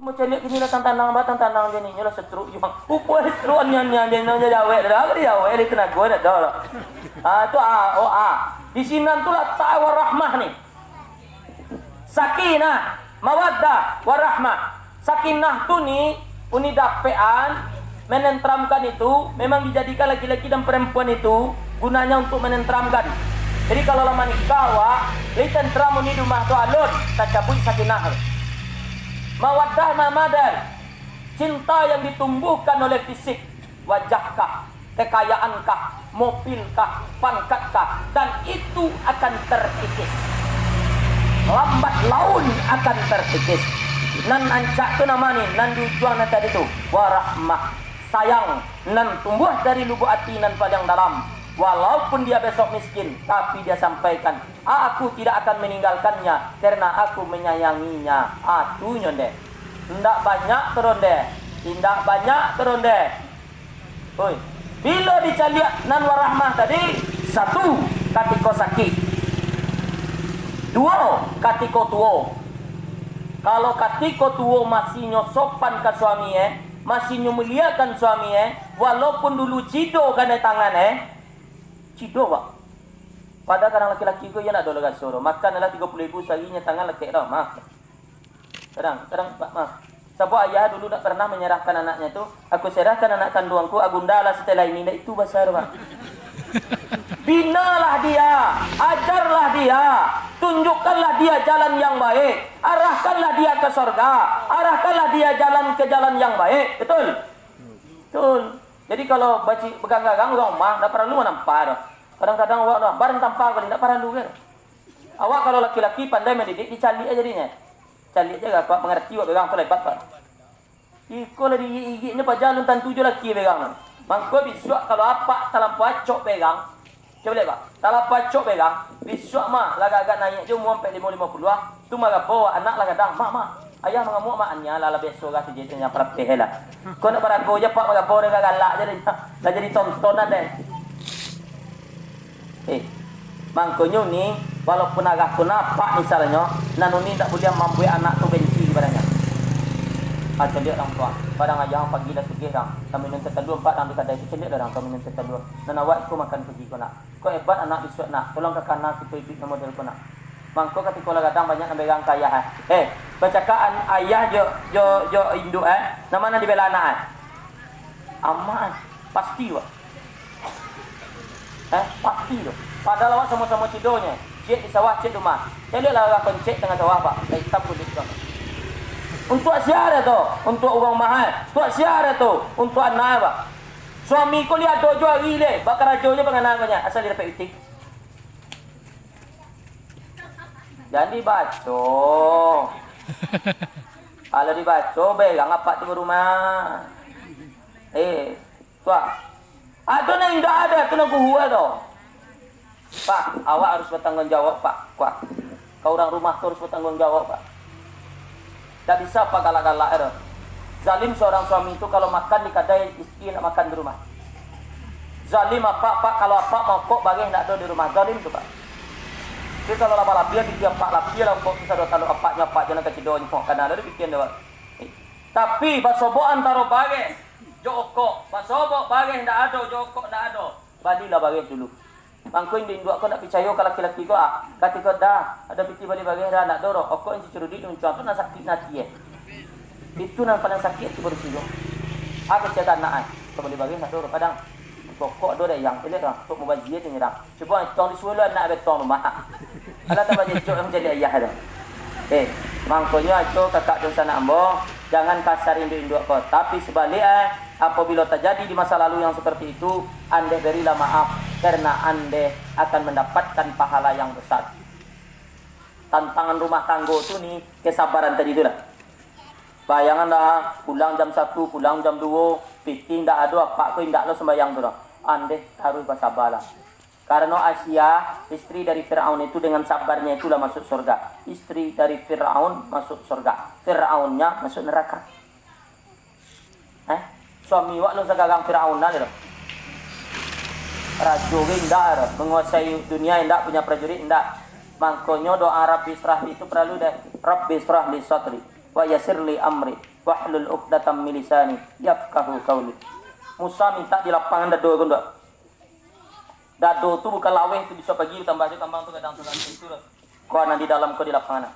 Macam ni kini datang tanang je ni nyolah setruk je. Upoi setruk nya dia jawab dah apa dia jawab dia kena gua dah dah. Tu Di sini tu lah ta'awar rahmah ni. Sakinah, mawaddah, warahmah. Sakinah tu ni uni dapean menentramkan itu memang dijadikan laki-laki dan perempuan itu gunanya untuk menentramkan. Jadi kalau lama nikah li tentram uni rumah tu alun tak cabut sakinah. Mawaddah mamadar, cinta yang ditumbuhkan oleh fisik, wajahkah, kekayaankah, mobilkah, pangkatkah, dan itu akan terkikis. Lambat laun akan terkikis. Nan ancak tu nama ni, nan dijuang nanti tadi tu, warahmah, sayang, nan tumbuh dari lubuk hati nan padang dalam. Walaupun dia besok miskin, tapi dia sampaikan, aku tidak akan meninggalkannya karena aku menyayanginya. Tu nyonde. Tidak banyak turun deh. Tidak banyak turun deh. Oi. Bila dicaliak nan warahmah tadi, satu, katiko sakit. Dua, katiko tuo. Kalau katiko tuo masih nyosopan ke suami masih nyumuliakan suami walaupun dulu cido kan tangan cido pak. Pada kadang laki-laki ko yan ado laga soro. Makan adalah 30,000 saginya tangan laki dah. Maaf. Kadang pak maaf. Sebuah ayah dulu tak pernah menyerahkan anaknya tu. Aku serahkan anak kandungku agundalah setelah ini. Nah, itu besar pak. Binalah dia, ajarlah dia, tunjukkanlah dia jalan yang baik, arahkanlah dia ke surga, arahkanlah dia jalan ke jalan yang baik. Betul? Betul. Jadi kalau baci pegang-pegang rumah, tak perlu nampak. Kadang-kadang awak bareng tampar kali, tak perlu kan? Awak kalau laki-laki pandai mendidik, dicalik aja jadinya. Calik aja pak, mengerti awak pegang tu lebat pak. Ikolah di pak jalan tan tujuh laki pegang. Mangko bisuk kalau apa dalam pacok pegang. Coba lihat pak, dalam pacok pegang, bisuk mah agak-agak naik je umur 45-50 tu mah bawa anak lah kadang, mak. Ayah mengamuk maknya lala besok lah sejadinya perapih lah. Kau nak berago je pak magapo dia galak je dah jadi tontonan deh. Mangkonyo ni walaupun agak kenapa misalnya nanuni tak boleh mampu anak tu benci kepadanya. Celik orang tua. Padang ayah pagi dah sugih dah. Kami minum tetadua 4 orang dekat itu celik dah kami minum tetadua. Dan awak tu makan pergi kau nak. Kau hebat anak disuat nak. Tolong ke kanan kita ikut nama model kau nak. Mangko ketika lah kadang banyak yang pegang kaya percakapan ayah jo induk nama mana dibela anak aman pasti wak pasti tu padahal awak sama-sama cidonya cik di sawah cik rumah saya lihatlah orang pencik tengah sawah pak hitam kulit tu untuk siapa tu untuk orang mahal untuk siapa tu untuk anak pak suami kau lihat dojo hari le bakar rajonya penganangannya asal dia dapat itik. Jangan dibaca. Kalau dibaca, begang apa di rumah. Tuan. Ada yang tidak ada, kena gua tu. Pak, awak harus bertanggung jawab, Pak. Kuat. Kau orang rumah tu harus bertanggung jawab, Pak. Tak bisa Pak galak-galak itu. Zalim seorang suami itu kalau makan di kedai, istri nak makan di rumah. Zalim apa, Pak? Kalau apa mau kok bagi nak ada di rumah. Zalim tu, Pak. Jadi kalau lapia di tiap pak lapia lah kok bisa taruh apaknya pak jangan kasih doanya kok karena ada bikin dewa. Tapi basobo antara bage joko basobo bage ndak ada joko ndak ada. Balilah bage dulu. Mangko indi induk aku nak percaya kalau laki-laki kau ketika dah ada piti bali bage dah nak dorong aku inci curudi nuncang tu nak sakit nanti Itu yang paling sakit tu baru sih. Aku cerita anak bali bage nak dorong kadang pokok ada yang pilih dah untuk mubazir ni dah. Cuba tong disuruh anak beton rumah. Ala tak banyak cok yang jadi ayah dah. Mangkonya itu kakak dosa nak ambo, jangan kasar induk-induk kau. Tapi sebaliknya, apabila terjadi di masa lalu yang seperti itu, anda berilah maaf karena anda akan mendapatkan pahala yang besar. Tantangan rumah tangga tu ni kesabaran tadi tu lah. Bayanganlah pulang jam 1, pulang jam 2, piti ndak ada apa kau ndak lo sembayang tu dah. Anda harus bersabarlah. Karena Asia, istri dari Fir'aun itu dengan sabarnya itulah masuk surga. Istri dari Fir'aun masuk surga. Fir'aunnya masuk neraka. Suami wak lo segagang Fir'aun dah lo. Prajurit ndak menguasai dunia ndak punya prajurit ndak. Makanya doa Rabbi Israh itu perlu dah. Rabbi Israh li sadri wa yassir li amri wahlul 'uqdatam min lisani yafqahu qawli. Musa minta di lapangan dado kan, dado tu bukan laweh tu bisa pergi tambah tambang tu kadang itu. Kau nanti di dalam kau di lapangan.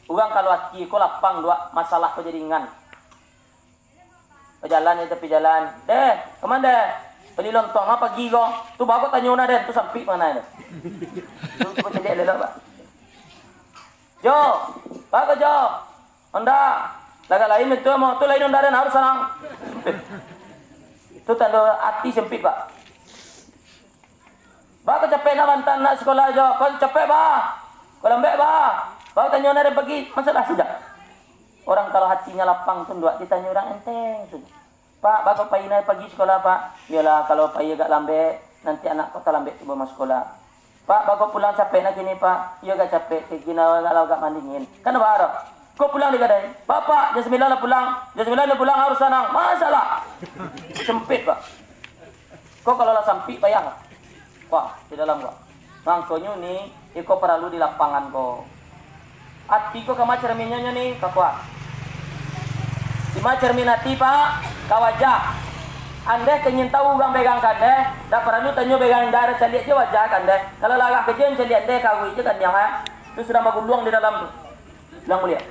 Urang kalau hati kau lapang dua masalah kau jadi ringan. Jalan itu tepi jalan. Deh, kemana deh? Beli lontong apa pergi kau? Tu bagus tanya ona deh, tu sampai mana deh? Tu coba cedek lelak pak. Jo, bagus Jo. Onda, laga lain itu mau tu lain onda dan harus senang. Itu tanda hati sempit pak. Bagus capek nak bantan nak sekolah Jo. Kau capek bah? Kau lembek bah? Bagus tanya ona dan pergi masalah sudah. Orang kalau hatinya lapang tu dua ditanya orang enteng sudah. Pak, bapak payah pergi sekolah pak. Biarlah kalau payah agak lambat, nanti anak kau tak lambat tu masuk sekolah. Pak, bapak pulang capek nak gini pak. Ia agak capek, kena kalau agak mandingin. Kan apa? Kau pulang di kedai. Bapak, jam 9 lah pulang. Jam 9 lah pulang harus senang. Masalah. Sempit pak. Kau kalau lah sampai payah. Wah, di dalam kau. Mangkonya ni, kau perlu di lapangan kau. Hati kau kama cerminnya ni, kau kuat. Cuma cermin hati pak, kau wajah. Anda ingin tahu orang pegang kande, dah perlu tanya pegang darah celiak je wajah kande. Kalau lagak kerja celiak anda kau je kan yang itu sudah maguluang di dalam tu. Bilang mulia.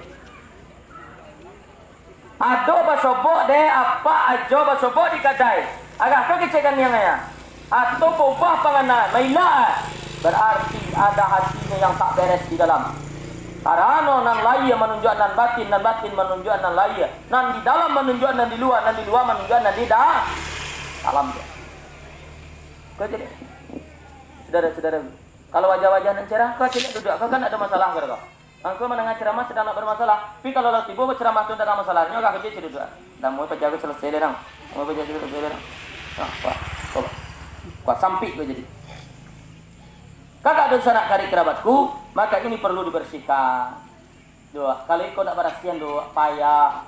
Ado basobok deh apa ajo basobok di kedai. Agak kau kecekan yang ya. Atau ubah panganan, mailah. Berarti ada hatinya yang tak beres di dalam. Karena nan lain menunjukkan nan batin menunjukkan nan lain. Nan di dalam menunjukkan nan di luar menunjukkan nan di dalam. Kau jadi, saudara-saudara, kalau wajah-wajah nan cerah, kau tidak duduk, kau kan ada masalah kau. Angkau mendengar ceramah sedang nak bermasalah. Tapi kalau lo tiba berceramah tu tak ada masalahnya, kau kerja cerita duduk. Dan mau penjaga selesai dah, mau penjaga selesai dah. Kau sampai kau jadi. Kakak dosa nak cari kerabatku, maka ini perlu dibersihkan. Dua, kalau kau nak berasian dua, payah.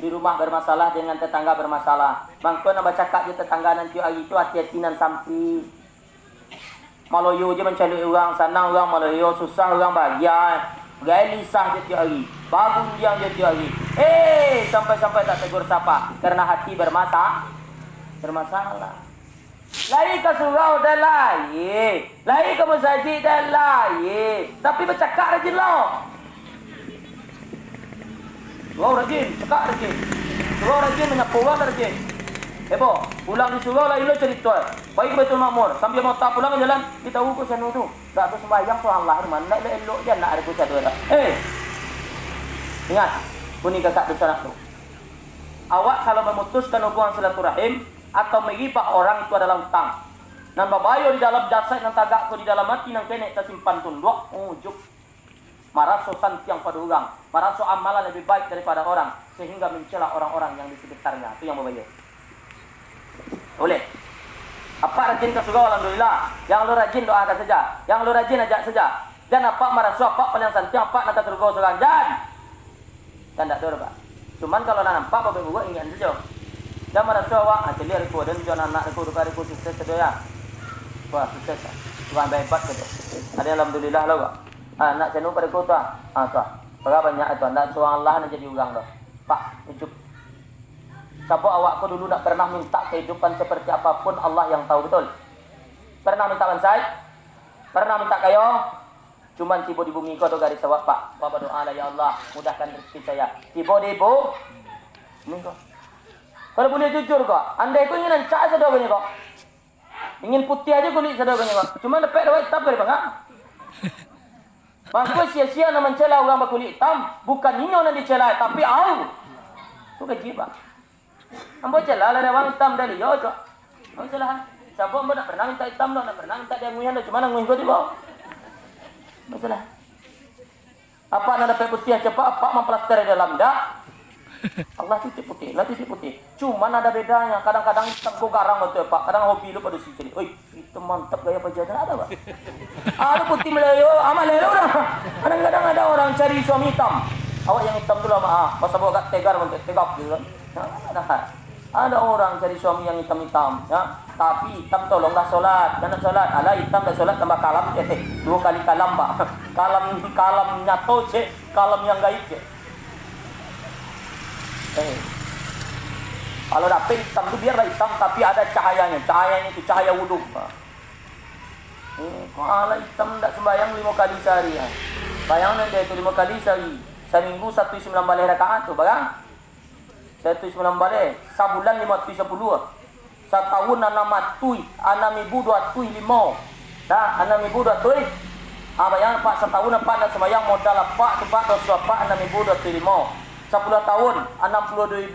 Di rumah bermasalah dengan tetangga bermasalah. Bangkau nak baca kak je tetangga nanti hari itu hati-hati nan sampai. Maloyo je mencari orang, senang orang maloyo, susah orang bahagia. Gaya lisah je tiap hari. Babun diam je tiap hari. Sampai-sampai tak tegur siapa. Kerana hati bermasalah. Lari ke surau dah lain. Lari ke masjid dah lain. Tapi bercakap rajin lah. Surau rajin, cakap rajin. Surau rajin menyapu orang rajin. Bo, pulang di surau lah ilo cerita. Baik betul makmur. Sambil mau tak pulang jalan, kita ukur sana tu. Tak tu sembahyang soal lahir mana elok je nak ada pusat dua. Ingat, kuni kakak dosa nak tu. Awak kalau memutuskan hubungan silaturahim atau menghibah orang itu adalah hutang. Nan babayo di dalam jasa nan tagak ko di dalam hati nang kene tersimpan tunduk ujuk. Maraso santiang pada orang, maraso amalan lebih baik daripada orang sehingga mencela orang-orang yang di sekitarnya. Itu yang babayo. Boleh. Apa rajin ke surga alhamdulillah. Yang lu rajin doakan saja. Yang lu rajin ajak saja. Dan apa maraso apa paling santiang apa nak surga surga dan tak ada pak. Cuman kalau nak nampak bapak ibu ingin saja. Dan maraso awak aceli ribu dan jangan anak ribu sukses saja. Wah sukses. Tuhan hebat saja. Ada alhamdulillah lah pak. Nak cenu pada kota. Berapa banyak itu anda soal Allah nak jadi orang dah. Pak, hidup. Siapa awakku dulu nak pernah minta kehidupan seperti apapun Allah yang tahu betul. Pernah minta bansai? Pernah minta kayo? Cuman tiba di bumi kau tu garis awak pak. Bapak doa lah ya Allah mudahkan rezeki saya. Tiba di bumi kau. Kalau boleh jujur kau, andai kau ingin ancak sedar banyak kau. Ingin putih aja kulit sedar banyak kau. Cuma dapat dawai hitam kali bang. Bangku sia-sia nak mencela orang berkulit hitam. Bukan ini orang dicela tapi au. Itu gaji pak. Ambo celah lah orang hitam dari yo cok. Ambo celah. Siapa ambo nak pernah minta hitam dah, nak pernah minta dia nguihan dah. Cuma nak nguih kau tiba. Ambo celah. Apa nak dapat putih cepat? Apa memplaster di dalam dah? Allah titik putih, lah titik putih. Cuma ada bedanya. Kadang-kadang hitam kau garang betul pak. Kadang hobi lu pada sini. Oi, itu mantap gaya pejabat ada pak. Ada putih Melayu, Melayu dah. Kadang-kadang ada orang cari suami hitam. Awak yang hitam dulu mah. Masa bawa kat tegar untuk tegap gitu kan. Ada orang cari suami yang hitam-hitam ya. Tapi hitam tolonglah solat. Jangan solat. Alah hitam dah solat tambah kalam cetek. 2 kali kalam pak. Kalam nyato cek. Kalam yang gaib cek. Kalau dapet hitam itu biarlah hitam, tapi ada cahayanya. Cahayanya itu cahaya wudhu. Kalau hitam tidak sembahyang 5 kali sehari. Bayangkan dia itu 5 kali sehari. Seminggu 1,9 balik rakaat tu, bagang. 1,9 balik. Sebulan 5,10. Setahun 6,2,5. Dah, 6,2. Bayang pak setahun pak nak sembahyang modal pak tu pak dosa pak 6,2,5. 10 tahun 62,050.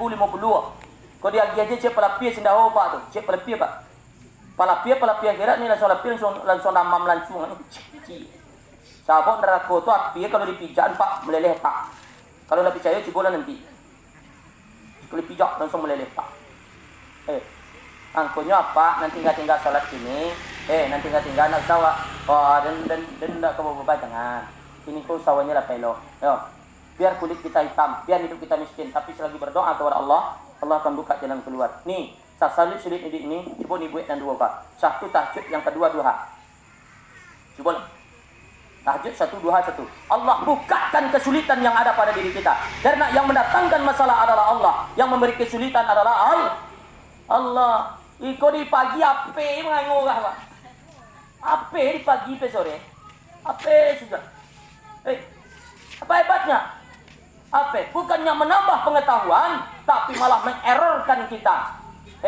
Kau dia aja cek pelapia sendawa pak tu. Cek pelapia pak. Pelapia kira ni langsung pelapia langsung namam langsung. Sabot neraka tu api kalau dipijak pak meleleh tak. Kalau nak percaya cuba nanti. Kalau pijak langsung meleleh tak. Angkonya apa? Nanti tinggal salat sini. Nanti tinggal nak sawah. Dan nak ke bawah jangan. Ini kau sawahnya lah pelok. Yo. Biar kulit kita hitam, biar hidup kita miskin, tapi selagi berdoa kepada Allah, Allah akan buka jalan keluar. Nih, sasalit sulit ini, coba nih buat dan 2 kali. 1 tahajud, yang kedua duha. Coba tahajud 1, duha 1. Allah bukakan kesulitan yang ada pada diri kita. Karena yang mendatangkan masalah adalah Allah, yang memberi kesulitan adalah Allah. Iko di pagi apa menganggur Pak? Apa di pagi pe sore? Apa sudah? Apa hebatnya? Apa? Bukannya menambah pengetahuan, tapi malah mengerrorkan kita.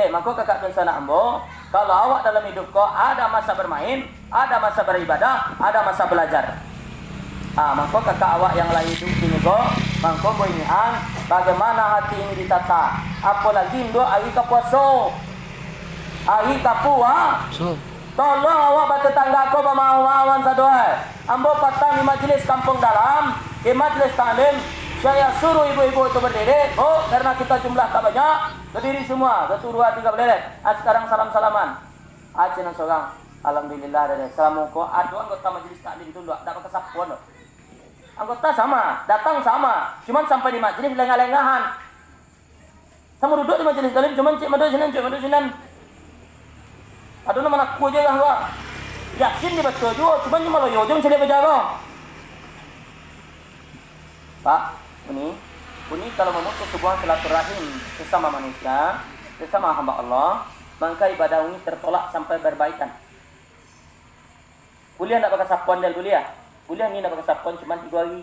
Maka kakak dan sanak ambo, kalau awak dalam hidup kau ada masa bermain, ada masa beribadah, ada masa belajar. Maka kakak awak yang lain hidup sini kau, maka boingan bagaimana hati ini ditata. Apalagi indo ahi kapuaso, ahi kapua. Tolong awak bertetangga kau bermawan sadoa. Ambo patang di majlis kampung dalam, di majlis taklim. Saya suruh ibu-ibu itu berdiri. Karena kita jumlah tak banyak, berdiri semua. 1, 2, 3 berdiri. Sekarang salam-salaman. Acinan seorang. Alhamdulillah ada. Assalamualaikum. Ada anggota majlis taklim itu tak dapat kesapuan. Anggota sama, datang sama. Cuman sampai di majlis lengah-lengahan. Sama duduk di majlis taklim, cuman cik madu sinan, cik madu sinan. Aduh nama aku aja lah. Yakin dia betul juga, cuman cuma lo yojong saya berjaga. Pak, ini kalau memutus sebuah silaturahim sesama manusia, sesama hamba Allah, maka ibadah ini tertolak sampai berbaikan. Kuliah nak pakai sapuan dan kuliah ini nak pakai sapuan cuma 3 hari.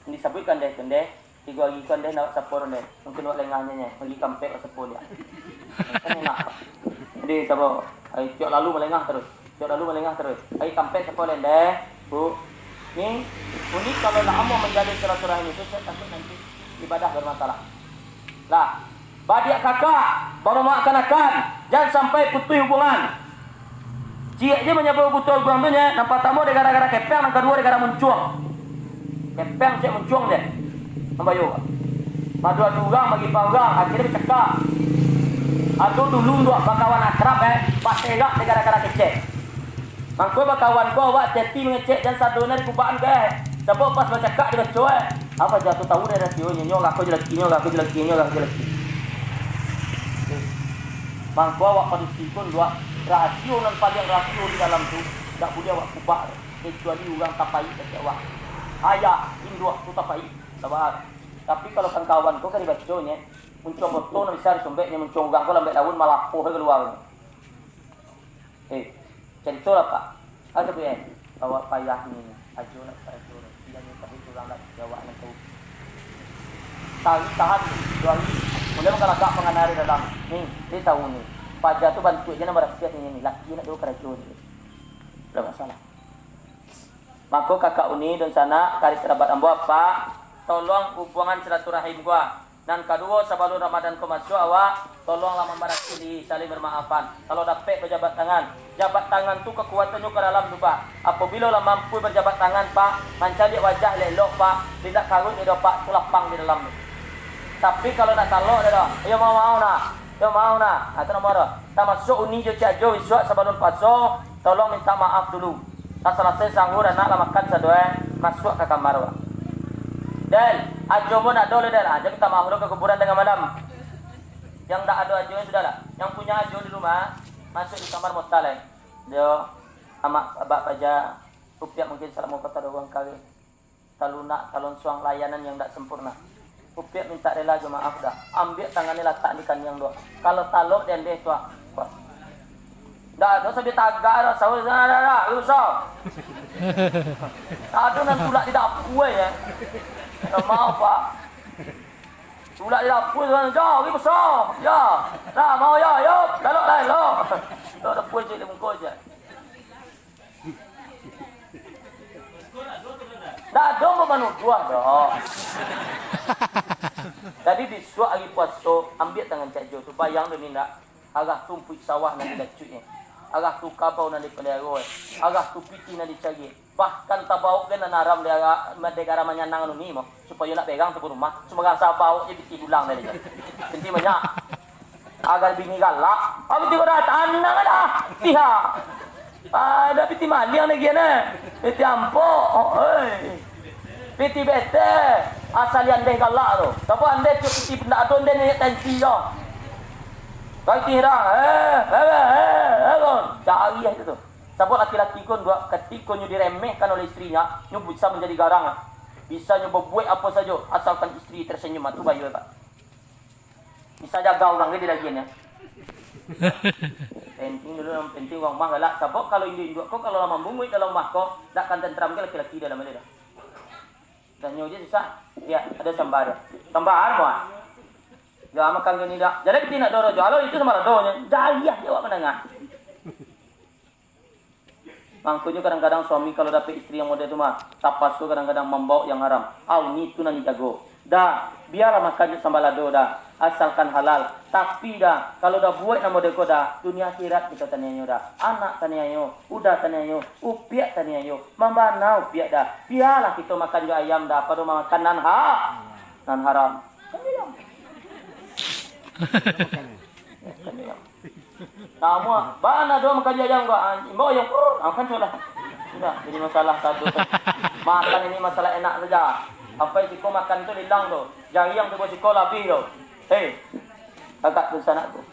Ini disebutkan deh, 3 hari kan deh nak sapuan deh. Mungkin wak lengahnya beli kampek atau sepuluh dia. Kan enak. Jadi sabar, tiap lalu melengah terus. Hai kampek sekolah deh, Bu. Ini kalau nak mau menjadi silaturahim itu saya takut nanti ibadah bermasalah. Lah, badik kakak baru makan, jangan sampai putus hubungan. Jika dia menyebut putus hubungan tu nya, nampak tamu dia gara-gara kepeng, yang kedua dia gara muncung. Kepeng cek muncung deh. Nampak Madu-adu orang bagi orang, akhirnya bercakap. Aduh dulu dua bakawan akrab pas tegak dia gara-gara kecek. Mangko bakawan ko awak teti mengecek dan sadona di kubaan ke. Sebab pas baca kak dia coy. Apa jatuh tahu dia rasio nyo aku jelek. Mangko awak kondisi pun dua rasio nan paling rasio di dalam tu tak boleh awak kubak kecuali orang tapai dekat awak. Ayah induk tu tapai sabar. Tapi kalau kawan ko kan dibaca nya muncul betul besar sombeknya muncul orang ko lambat laun malah poh keluar. Jadi itulah Pak. Ada tu bawa payah ni. Aju nak aju. Dia ni tapi orang nak jawab nak tahu. Tahan 2 hari. Mulai makan agak penganari dalam. Ni, dia tahu ni. Pajak tu bantu je nak berasiat ni. Laki nak dua kerajaan ni. Tak masalah. Maka kakak uni dan sana kari kerabat ambo apa? Tolong hubungan silaturahim gua. Dan kedua sebelum Ramadan kau masuk awak tolonglah membaraki saling bermaafan. Kalau dapat berjabat tangan tu kekuatannya ke dalam tu Pak. Apabila lah mampu berjabat tangan Pak, mencari wajah lelok Pak, tidak karun dia Pak, tu lapang di dalam tu. Tapi kalau nak talok dia dah, mau nak. Itu nomor dah. Tak masuk uni je cak jo isuk sebelum paso, tolong minta maaf dulu. Tak selesai sahur anak lah makan sadoi, masuk ke kamar Pak. Del, ajo pun ada oleh Del. Aja kita mahu ke kuburan tengah malam. Yang tak ada ajo sudahlah. Yang punya ajo di rumah masuk di kamar motal dia amak abak paja rupiah mungkin salah mau kata orang kali. Taluna talon suang layanan yang tak sempurna. Upiak minta rela aja maaf dah. Ambil tangannya letak di kanyang doa. Kalau taluk dan deh tuah. Dah, dosa dia tagak dah. Sawah dah. Usah. Aduh nan tulak di dapur ya. Maaf pak. Tulak di dapur tuan. Jauh, pergi besar. Ya. Dah, mau ya. Yup. Taluk dah. Lo. Lo dapur je di muka je. Dah dong memanu dua dah. Jadi disuak lagi puasa, ambil tangan Cik Jo tu bayang dia ni nak agak tumpuk sawah nanti dah cuci. Agak tu kabau nanti pelihara. Agak tu piti nanti cari. Bahkan tabau kan naram dia negara menyanang ni mo supaya nak pegang tu rumah. Semoga sabau je piti ulang dari dia. Senti banyak. Agar bini galak. Apa tiba dah tanang dah. Pihak. Ada piti maliang lagi ni. Piti ampok. Piti bete. Asal yang deh galak tu. Tapi anda tu piti benda tu anda ni tensi tu. Kau kira, cari itu tu. Sebab laki-laki kon buat ketika nyu diremehkan oleh istrinya, nyu bisa menjadi garang. Bisa nyu berbuat apa saja asalkan istri tersenyum. Itu bayu pak. Bisa jaga orang dia lagi ni. Penting dulu, penting orang mah galak. Sebab kalau induk kau kalau lama bungui dalam mah kau, takkan tentram ke laki-laki dalam dia. Dan nyu je susah. Ya, ada sambar. Sambar muat. Ya makan gini dah. Jadi kita nak dorong jual itu sama doanya. Jaya dia awak mendengar. Mangkunya kadang-kadang suami kalau dapat istri yang model tu mah, tapas tu kadang-kadang membawa yang haram. Ni tu nanti jago. Dah, biarlah makan sambal lado dah. Asalkan halal. Tapi dah, kalau dah buat nama model kau dah, dunia akhirat kita tanya dah. Anak tanya yo, udah tanya yo, upiak tanya yo, mambana upiak dah. Biarlah kita makan jo ayam dah, pada makan nan haram. Kamu, mana dua makan ayam gua? Bawa yang kan sudah. Sudah, jadi masalah satu. Makan ini masalah enak saja. Apa yang kau makan tu hilang tu. Jangan yang tu si kau lebih tu. Hei, agak tu sana tu.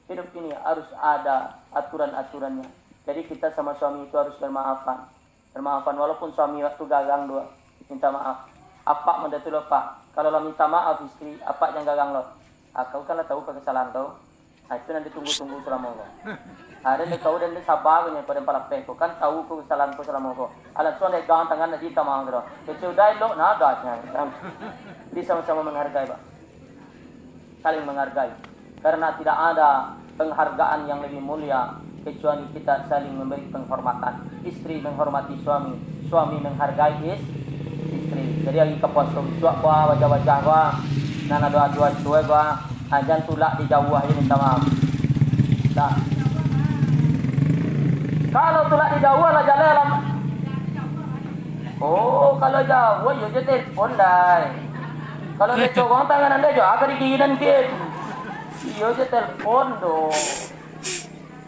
Hidup ini harus ada aturan-aturannya. Jadi kita sama suami itu harus bermaafan. Bermaafan walaupun suami waktu gagang dua minta maaf. Apa menda tu pak? Kalau lo minta maaf istri, apa yang gagang lo? Kau kan tahu kesalahan kau. Itu nanti tunggu-tunggu selama kau. Ada ni kau dan ni sabar punya pada palak peko kan tahu kau kesalahan kau selama kau. Alat suan dek gang tangan nanti tamang tu. Kecudai lo nadanya. Bisa sama-sama menghargai pak. Saling menghargai. Karena tidak ada penghargaan yang lebih mulia kecuali kita saling memberi penghormatan. Istri menghormati suami, suami menghargai istri. Jadi lagi kepuasan suak gua, wajah-wajah gua, nana doa-doa cuy gua, ajan tulak di jauh ini minta maaf. Dah. Kalau tulak di jauh lah jalan. Oh, kalau jauh yo je telefon dah. Kalau dia cokong tangan anda jo, agar dikinan kit. Yo je telefon do.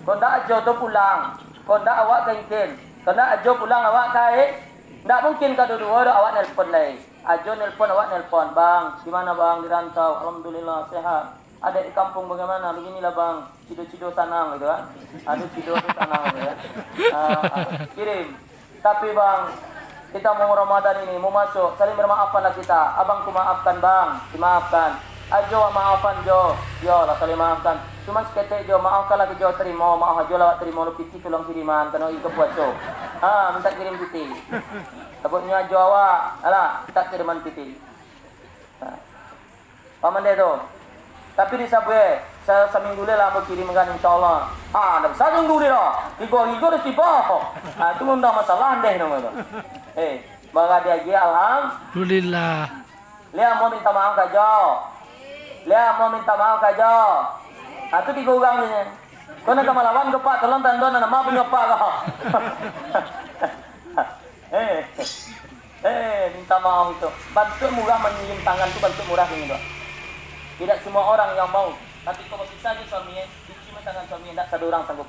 Kau dah ajo tu pulang, kau dah awak kain. Kau dah ajo pulang awak kain. Tak mungkin kedua-dua awak nelpon lagi. Ajo nelpon awak nelpon. Bang, gimana bang di rantau? Alhamdulillah sehat. Ada di kampung bagaimana? Beginilah bang. Cido-cido sanang gitu kan. Ada cido sanang gitu kan. Kirim. Tapi bang, kita mau Ramadan ini, mau masuk. Saling bermaafanlah kita. Abang ku maafkan bang. Dimaafkan. Ajo maafkan Jo. Yo lah saling maafkan. Cuma seketik Jo maafkanlah ke Jo terima. Maaf Jo lah terima lu piti tolong kiriman. Kena ikut puasa. Minta kirim piti. Sebutnya Jo awak. Alah, minta kiriman piti. Paman dia tu. Tapi di sabwe, saya seminggu lah mau kirimkan insyaAllah. Dah bisa tunggu dia lah. Higo-higo dah tiba. Itu mudah masalah deh nama tu. Baga dia lagi alhamdulillah. Dia mau minta maaf ke Jo. Dia mau minta maaf ke Jo. Itu tiga orang ni. Kau nak malawan ke pak, tolong tanda nama punya pak kau. Minta maaf itu. Bantu murah menyium tangan tu bantu murah ini doa. Tidak semua orang yang mau. Tapi kalau bisa je suaminya, cium tangan suaminya, tidak satu orang sanggup.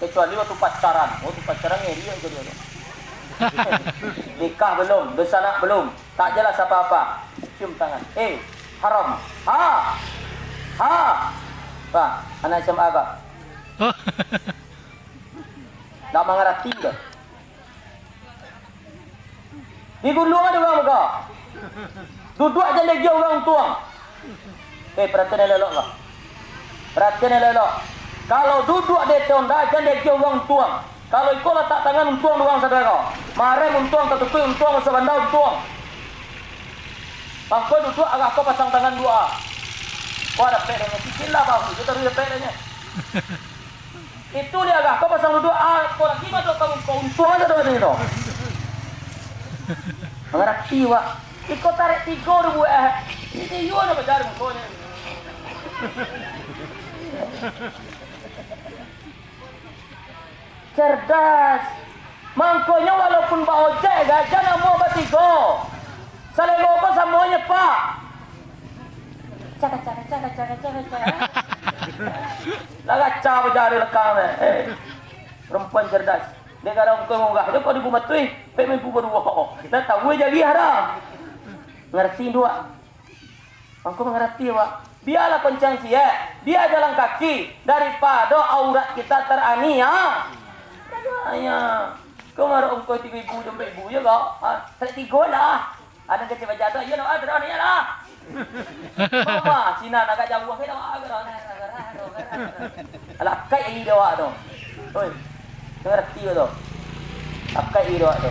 Kecuali waktu pacaran. Waktu pacaran dia je dia tu. Nikah belum, bersana belum. Tak jelas apa-apa. Cium tangan. Haram. Pak, anak SMA apa? Tak mengerti ke? Di gulung ada orang muka. Duduk aja lagi orang tuang. Perhatian elok lah. Perhatian elok. Kalau duduk di tonda aja lagi orang tuang. Kalau ikut letak tangan untuang orang saudara. Mare untuang ketukui untuang sebandau untuang. Bangko duduk agak kau pasang tangan dua. Kau ada pedenya sikit lah bang. Itu taruh pedenya. Itu dia agak kau pasang duduk. Kau lagi masuk kau untuang aja doang itu. Mengerti wak. Ikut tarik 3 ribu Ini you ada berjari mukanya. Cerdas. Mangkonya walaupun Pak Ojek gajah nak mau batigo. Selego kau semuanya Pak. Caka. Laga caw berjari lekang perempuan cerdas. Dia kadang kau munggah. Dia kau dibumatui. Pemain berdua. Dah tahu je lihat dah. Ngerti dua. Aku mengerti Pak. Biarlah konsensi dia jalan kaki daripada aurat kita teraniaya. Ya. Kau marah kau 3 ribu jumpa ibu ya kau. Tarik 3 lah. Ada kecil jatuh. Ya nak ada ni lah. Mama, Cina nak jauh ke dah agak. Alah kai ini dewa tu. Oi. Ngerti tu. Kai ini dewa tu.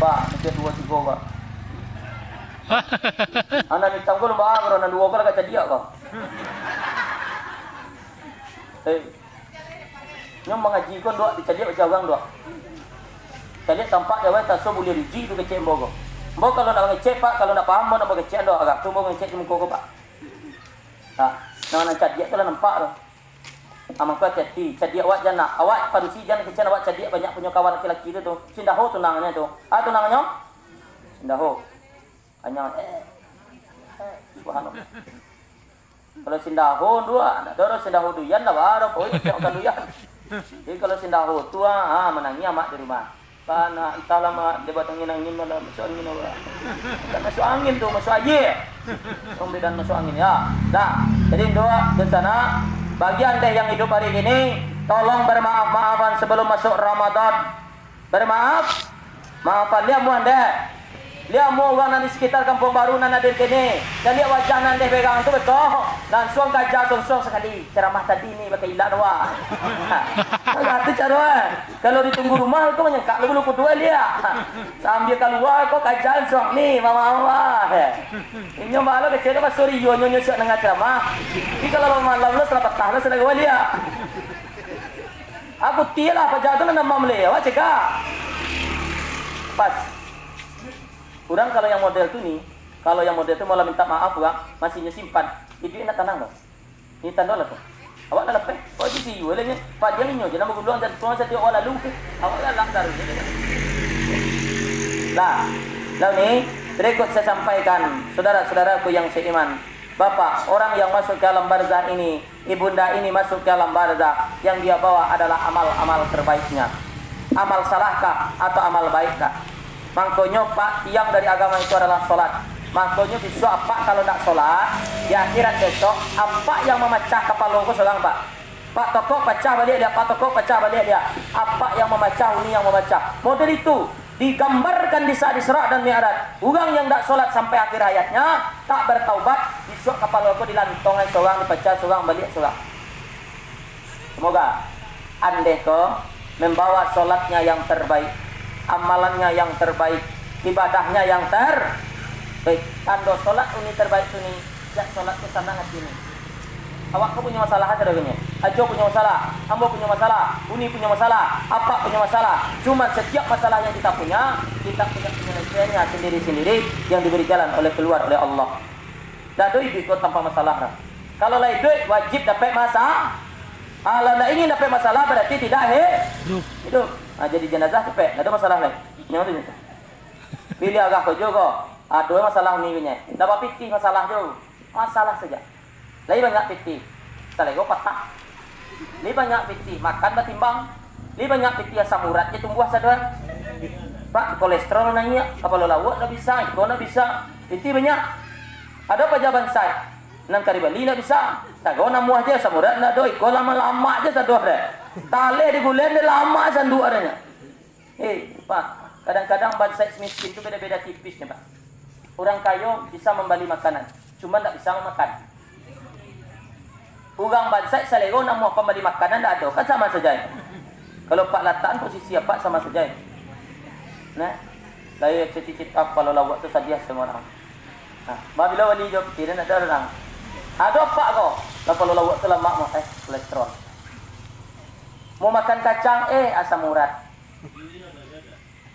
Pak, macam 2 3 Pak. Anak ni tangkul bah kerana 2 kali kat dia kau. Nyom mengaji kon dua dicari macam orang dua. Cari tampak dia tak so boleh riji tu kecek mbogo. Mbogo kalau nak ngecek Pak, kalau nak paham nak ngecek doa agak tu mbogo ngecek muka kau Pak. Nak cari dia tu lah nampak tu. Amang kau cari dia awak jangan awak padusi jangan kecek awak cari banyak punya kawan laki-laki tu. Sindaho tunangnya tu. Tunangnya? Sindaho. Hanya subhanallah. Kalau sindaho dua, nak dorong sindaho duyan lah baru poin jangan duyan. Jadi kalau sindaho tua, menangnya mak di rumah. Karena entahlah mak dia batangin angin malah masuk angin orang. Tak masuk angin tu, masuk air. Pembedaan masuk angin ya. Nah, jadi doa di sana bagi anda yang hidup hari ini, tolong bermaaf-maafan sebelum masuk Ramadan. Bermaaf, maafan dia mu anda. Lihat mau orang nanti sekitar kampung baru nana di sini. Dan lihat wajah nanti pegang tu betul. Langsung gajah song sekali. Ceramah tadi ni pakai ilat wah. Itu cara. Kalau ditunggu rumah kau menyengkak lu kedua lihat. Sambil keluar kau gajah song ni mama. Ini malu kecil pas sore yo nyo sok nang ceramah. Tapi kalau malam lu selamat tahun sudah gua lihat. Aku tialah apa jatuh nama mele. Awak cakap. Pas. Kurang kalau yang model tu ni, kalau yang model tu malah minta maaf orang, masih simpan. Itu nak tenang dah. Ni tanda lah tu. Awak dah lepas. Oh di sini, olehnya Pak dia minyo je nama guluan dan tuan saya orang lalu. Awak dah langgar ni. Lalu ni berikut saya sampaikan saudara-saudaraku yang seiman. Bapak, orang yang masuk ke alam barzah ini, ibunda ini masuk ke alam barzah, yang dia bawa adalah amal-amal terbaiknya. Amal salahkah atau amal baikkah? Makanya Pak, tiang dari agama itu adalah solat. Makanya besok apa kalau nak solat, di akhirat besok apa yang memecah kepala aku seorang Pak. Pak tokok pecah balik dia, Pak tokok pecah balik dia. Apa yang memecah, ini yang memecah. Model itu digambarkan di saat Isra dan Mi'raj. Orang yang tak solat sampai akhir hayatnya, tak bertaubat, besok kepala aku dilantongai seorang, dipecah seorang, balik seorang. Semoga andai kau membawa solatnya yang terbaik, amalannya yang terbaik, ibadahnya yang terbaik. Kando solat ini terbaik ini, jak solat ke sana hati ini. Awak kau punya masalah ada begini. Ajo punya masalah, Ambo punya masalah, Uni punya masalah, apa punya masalah. Cuma setiap masalah yang kita punya penyelesaiannya sendiri-sendiri yang diberi jalan oleh keluar oleh Allah. Dah duit ikut tanpa masalah. Kalau lain duit wajib dapat masalah. Kalau tidak ingin dapat masalah berarti tidak hidup. Jadi jenazah cepet, ada masalah lain. Yang tu. Pilih agak kau juga. Dua masalah ni punya. Dapat piti masalah tu. Masalah saja. Lagi banyak piti. Tak lagi patah. Lagi banyak piti makan batimbang. Lagi banyak piti asam uratnya tumbuh sadar. Pak kolesterol naik, kepala lawak tak bisa, ikon tak bisa. Piti banyak. Ada pejaban saya. Nang kari Bali nak bisa. Tak kau nak muah je samurat nak doi. Kau lama-lama je sador dah. Tale di bulan dia lama sandu adanya. Pak, Kadang-kadang bangsa miskin itu beda-beda tipisnya, Pak. Orang kaya bisa membeli makanan, cuma tidak bisa memakan. Orang bangsa selego nak mau membeli makanan tidak ada, kan sama saja. Kalau Pak lataan posisi Pak sama saja. Nah, layak cicit apa kalau lawak tu sadia semua orang. Nah, bila wali jawab tidak ada orang. Ada Pak kau, kalau lawak tu lemak mau kolesterol. Mau makan kacang asam urat.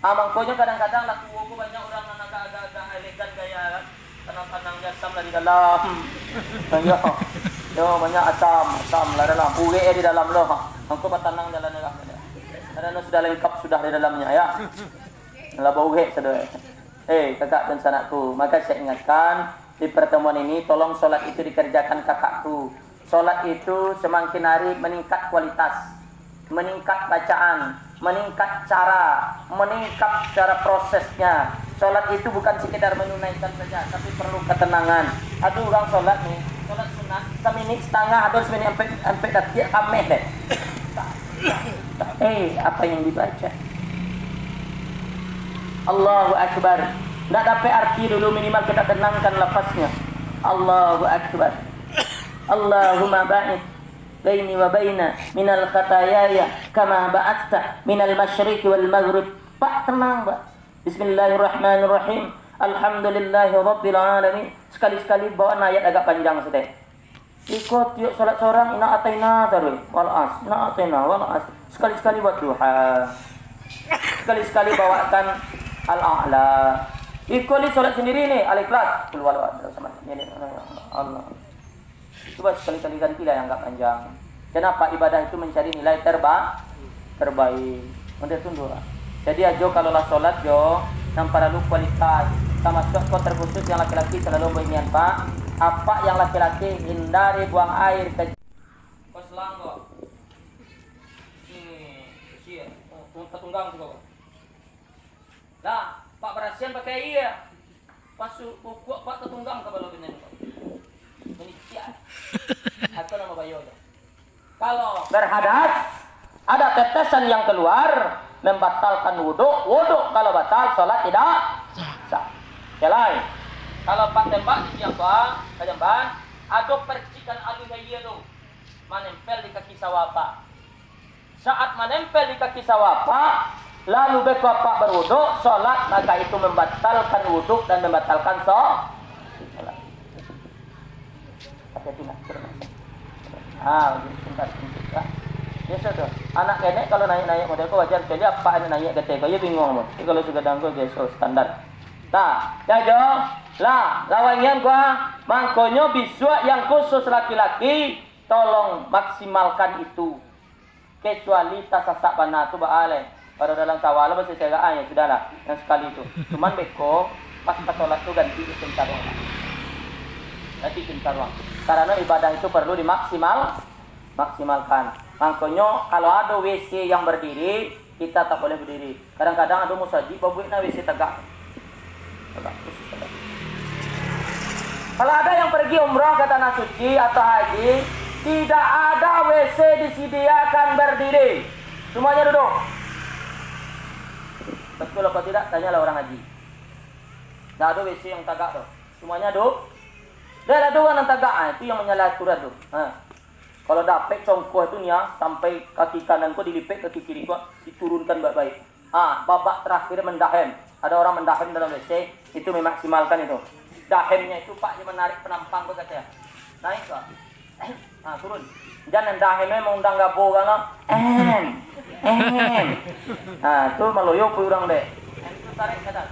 Mangkonya kadang-kadang laku aku banyak orang yang agak-agak elegan gaya tenang-tenangnya asam lah di dalam. Yo banyak asam lah dalam. Buge di dalam loh. Mangko batanang dalam lah. Karena sudah lengkap sudah di dalamnya ya. Lah buge sudah. Kakak dan sanakku, maka saya ingatkan di pertemuan ini tolong solat itu dikerjakan kakakku. Solat itu semakin hari meningkat kualitas, meningkat bacaan, meningkat cara prosesnya. Sholat itu bukan sekedar menunaikan saja, tapi perlu ketenangan. Ada orang sholat nih, sholat sunat, semenit setengah atau semenit sampai detik ameh deh. Apa yang dibaca? Allahu Akbar. Tidak dapat arti dulu, minimal kita tenangkan lafaznya. Allahu Akbar. Allahumma ba'id baini wa baina minal khatayaya kama ba'atta minal masyriqi wal maghrib. Pak tenang, Pak. Bismillahirrahmanirrahim. Alhamdulillahi rabbil alamin. Sekali-sekali bawa ayat agak panjang sedek. Ikut yuk salat seorang ina ataina tarwi wal as, ina ataina wal as. Sekali-sekali buat duha. Sekali-sekali bawakan al-a'la. Ikut salat sendiri nih al-ikhlas. Qul huwallahu sama ini Allah. Coba sekali-kali gantilah yang agak panjang. Kenapa? Ibadah itu mencari nilai terbaik. Udah tunduk. Jadi ajo kalau lah solat jo, yang perlu kualitas. Termasuk kau terkhusus yang laki-laki selalu beginian Pak. Apa yang laki-laki hindari buang air ke. Kau selang kok. Ini, ketunggang juga. Lah, Pak berasian pakai iya. Pasu pokok Pak ketunggang ke balo benar. Atau nama bayo. Kalau berhadas ada tetesan yang keluar membatalkan wudhu kalau batal sholat tidak sah. Lain. Kalau Pak tembak di yang Pak, kajamban, ada percikan alu bayi itu menempel di kaki sawah Pak. Saat menempel di kaki sawah Pak, lalu beko Pak berwudhu, sholat maka itu membatalkan wudhu dan membatalkan sholat. Hati-hati nak, sebentar. Biasa tuh. Anak nenek kalau naik-naik model kau wajar jadi apa anak naik gete kau ya bingung mo. Kalau sudah dangko biasa standar. Nah, jajo lah lawangian gua mangkonyo biswa yang khusus laki-laki tolong maksimalkan itu. Kecuali tasasak bana tu baale. Pada dalam sawala masih saya ya sudahlah yang sekali itu. Cuman beko pas sholat tu ganti sebentar. Nanti pintar bang. Karena ibadah itu perlu maksimalkan. Makanya kalau ada WC yang berdiri, kita tak boleh berdiri. Kadang-kadang ada musajid babuikna WC tegak. Kalau ada yang pergi umrah ke tanah suci atau haji, tidak ada WC disediakan berdiri. Semuanya duduk. Betul apa tidak? Tanyalah orang haji. Tidak ada WC yang tegak tuh. Semuanya duduk. Dan ada orang yang tagak, itu yang menyalahi aturan tu. Kalau dapat congkoh itu nih sampai kaki kanan kau dilipet, kaki kiri kau diturunkan baik-baik. Babak terakhir mendahem. Ada orang mendahem dalam WC, itu memaksimalkan itu. Dahemnya itu Pak dia menarik penampang kau katanya. Naik kau. Turun. Jangan dahemnya mau undang gabo kan? Itu meloyo orang deh. Itu tarik kata.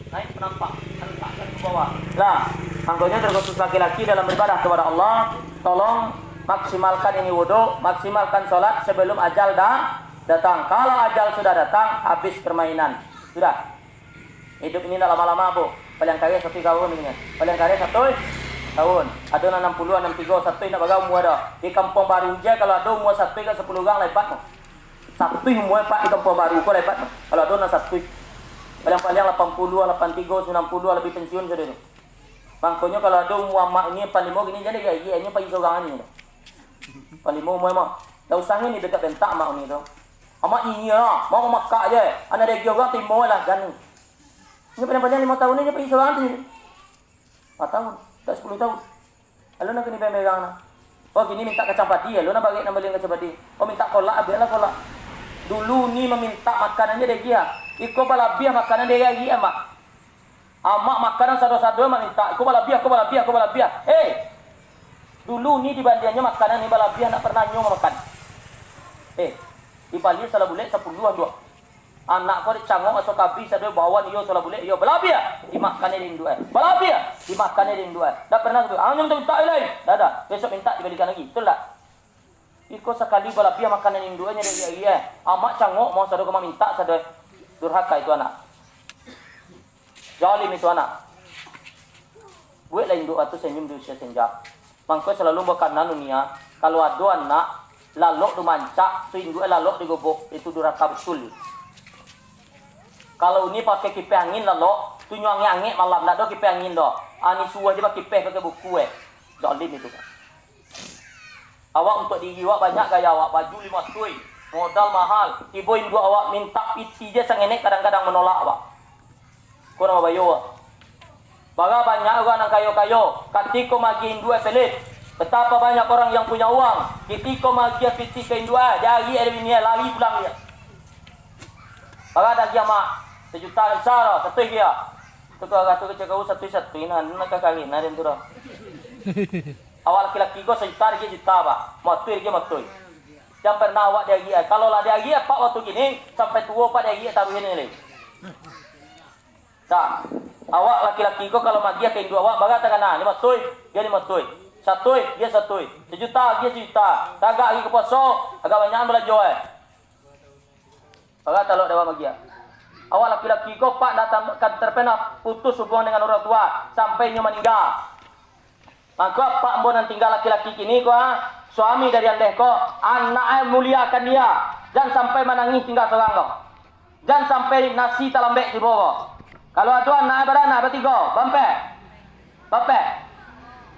Naik penampang, hentakkan ke bawah. Nah, anggonya terkhusus laki-laki dalam beribadah kepada Allah. Tolong maksimalkan ini wudhu, maksimalkan sholat sebelum ajal datang. Kalau ajal sudah datang, habis permainan. Sudah. Hidup ini lama-lama bu. Paling kaya 1 tahun ini. Paling kaya 1 tahun. Ada 60, 63, 1 nak bagai umur dah. Di kampung baru je kalau ada umur 1 ke 10 orang lebat. 1 umur Pak di kampung baru kau lebat. Kalau ada 1. Paling-paling 80, 83, 90 lebih pensiun sudah tu. Makanya kalau ada umur mak ini 45 gini jadi gaya ini pagi seorang ini. 45 umur mak. Tak usah ni dekat bentak mak ni tu. Amak ini lah, mau Makkah je. Anak dia orang timur lah kan. Ini pandang-pandang 5 tahun ni dia pergi seorang tu. 4 tahun, tak 10 tahun. Lalu nak kena pegang nak. Oh gini minta kacang padi ya, lu nak bagi nak beli kacang padi. Oh minta kolak, biarlah kolak. Dulu ni meminta makanannya dia. Iko balabiah makanan dia lagi mak. Amak makanan sado-sado mak minta. Iko balabiah. Dulu ni dibandingnya makanan ni balabiah nak pernah nyo makan. Di Bali salah boleh 10 dua. Anak kau dicangok masuk kabis ada bawa niyo salah boleh yo balabiah dimakan ni rindu balabiah dimakan ni rindu dah pernah tu hanya minta lain dah besok minta dibalikan lagi betul tak iko sekali balabiah makan ni rindu nya dia amak cangok mau sado kau minta sado durhaka itu anak zalim itu anak gue lain doa tu senyum di usia senja mangko selalu makanan dunia kalau ada anak lalok tu mancak tu induk lalok digobok itu durhaka betul. Kalau ini pakai kipas angin lalu, tu nyuang angin malam nak do kipas angin do. Ani suah je pakai kipas pakai buku Zalim itu kan. Awak untuk diri awak banyak gaya awak baju 5 tui, modal mahal. Tiboin dua awak minta piti je sangenek kadang-kadang menolak awak. Kau nak bayar. Baga banyak orang yang kayo-kayo, ketika magiin dua pelit. Betapa banyak orang yang punya uang, ketika magi piti kain dua, jari ada bini lari pulang dia. Baga ada dia mak 1 juta besar, satu dia. Tu kata kau satu ini nak kali nak tu dah. Awal laki-laki kau 1 juta dia juta pak, matui dia matui. Yang pernah awak dia kalau lah dia pak waktu gini sampai tua pak dia taruh ini ni. Tak, awak laki-laki kau kalau magi kain dua awak baga tangan 5 tui, dia 5 tui. 1 dia 1 juta dia 1 juta. Tagak lagi ke poso, agak banyak belajar Baga talok dewa magi. Awak laki-laki kau pak datang terpena putus hubungan dengan orang tua sampai nyo meninggal. Maka pak mbon yang tinggal laki-laki kini kau suami dari andeh kau anak muliakan dia. Jangan sampai menangis tinggal seorang kau. Jangan sampai nasi tak lembek di bawah. Kalau ada anak beranak bertiga, bampe.